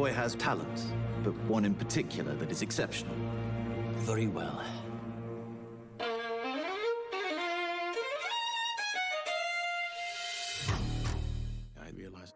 boy has talent, but one in particular that is exceptional. Very well. I realize.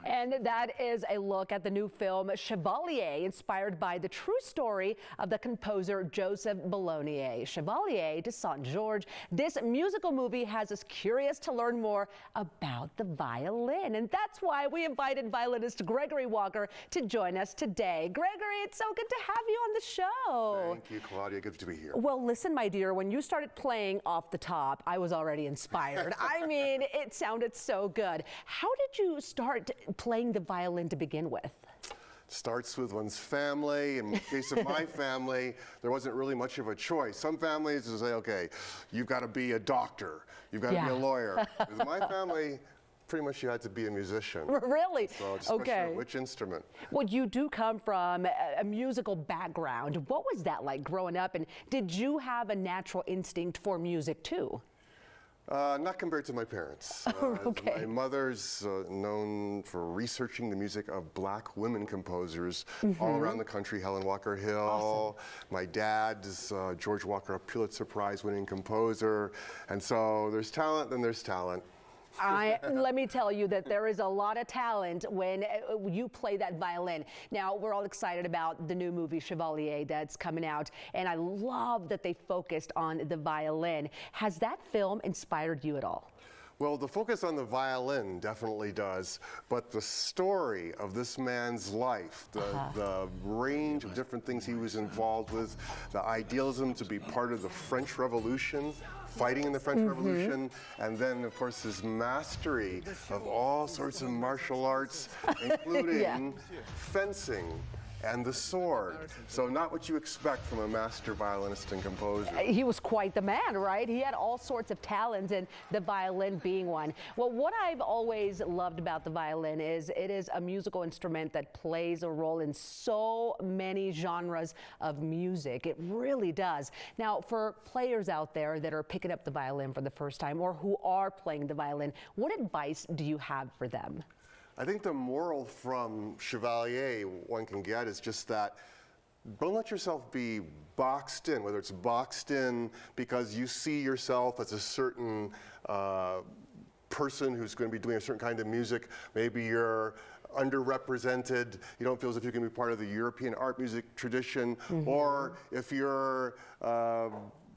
And that is a look at the new film Chevalier, inspired by the true story of the composer Joseph Bologne. Chevalier de Saint-Georges. This musical movie has us curious to learn more about the violin. And that's why we invited violinist Gregory Walker to join us today. Gregory, it's so good to have you on the show. Thank you, Claudia. Good to be here. Well, listen, my dear, when you started playing off the top, I was already inspired. I mean, it sounded so good. How did you start playing the violin to begin with? Starts with one's family. In the case of my family, there wasn't really much of a choice. Some families will say, okay, you've got to be a doctor, you've got to be a lawyer. With my family, pretty much you had to be a musician. Really? So it's a question of which instrument. Well, you do come from a musical background. What was that like growing up, and did you have a natural instinct for music too? Not compared to my parents. Okay. My mother's known for researching the music of black women composers all around the country. Helen Walker Hill. Awesome. My dad is George Walker, a Pulitzer Prize winning composer. And so there's talent, then there's talent. Let me tell you that there is a lot of talent when you play that violin. Now, we're all excited about the new movie Chevalier that's coming out, and I love that they focused on the violin. Has that film inspired you at all? Well, the focus on the violin definitely does, but the story of this man's life, the range of different things he was involved with, the idealism to be part of the French Revolution, fighting in the French Revolution, and then, of course, his mastery of all sorts of martial arts, including fencing and the sword. So not what you expect from a master violinist and composer. He was quite the man, right? He had all sorts of talents, and the violin being one. Well, what I've always loved about the violin is it is a musical instrument that plays a role in so many genres of music. It really does. Now, for players out there that are picking up the violin for the first time or who are playing the violin, what advice do you have for them? I think the moral from Chevalier one can get is just that don't let yourself be boxed in, whether it's boxed in because you see yourself as a certain person who's going to be doing a certain kind of music. Maybe you're underrepresented, you don't feel as if you can be part of the European art music tradition, or if you're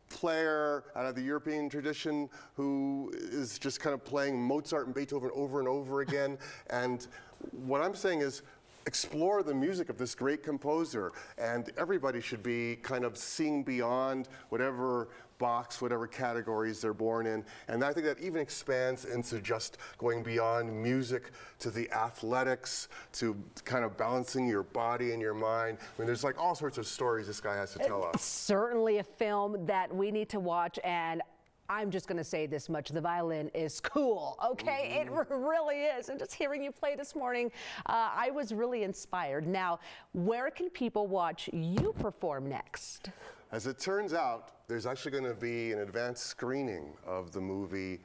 player out of the European tradition who is just kind of playing Mozart and Beethoven over and over again. And what I'm saying is explore the music of this great composer, and everybody should be kind of seeing beyond whatever box, whatever categories they're born in. And I think that even expands into just going beyond music to the athletics, to kind of balancing your body and your mind. I mean, there's like all sorts of stories this guy has to tell us. Certainly a film that we need to watch, and I'm just going to say this much, the violin is cool, okay? It really is. And just hearing you play this morning, I was really inspired. Now, where can people watch you perform next? As it turns out, there's actually going to be an advanced screening of the movie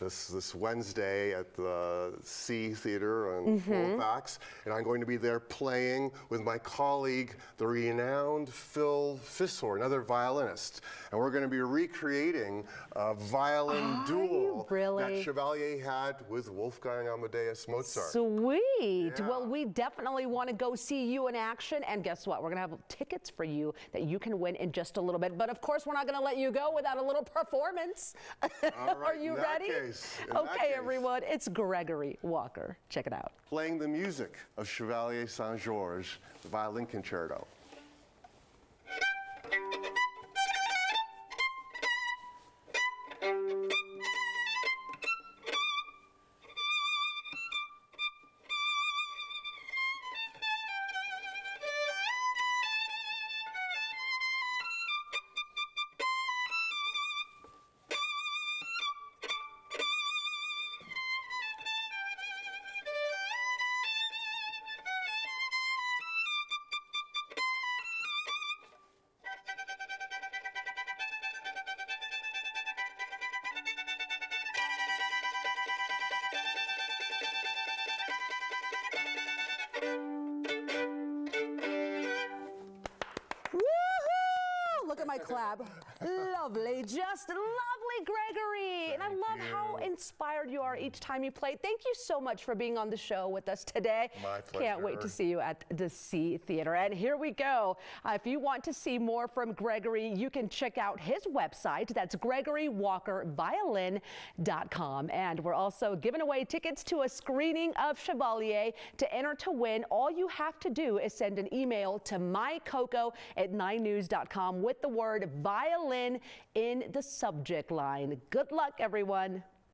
this Wednesday at the C Theater on Colfax, and I'm going to be there playing with my colleague, the renowned Phil Fissor, another violinist, and we're going to be recreating a violin duel that Chevalier had with Wolfgang Amadeus Mozart. Sweet. Well, we definitely want to go see you in action, and guess what? We're going to have tickets for you that you can win in just a little bit, but of course we're not going to let you go without a little performance. All right, Are you ready? Okay, everyone, it's Gregory Walker. Check it out. Playing the music of Chevalier Saint-Georges, the violin concerto. clap. Lovely, just lovely, Gregory. And I love how inspired you are each time you play. Thank you so much for being on the show with us today. My pleasure. Can't wait to see you at the C Theater. And here we go. If you want to see more from Gregory, you can check out his website. That's GregoryWalkerViolin.com. And we're also giving away tickets to a screening of Chevalier. To enter to win, all you have to do is send an email to mycoco@9news.com with the word violin in the subject line. Good luck, everyone.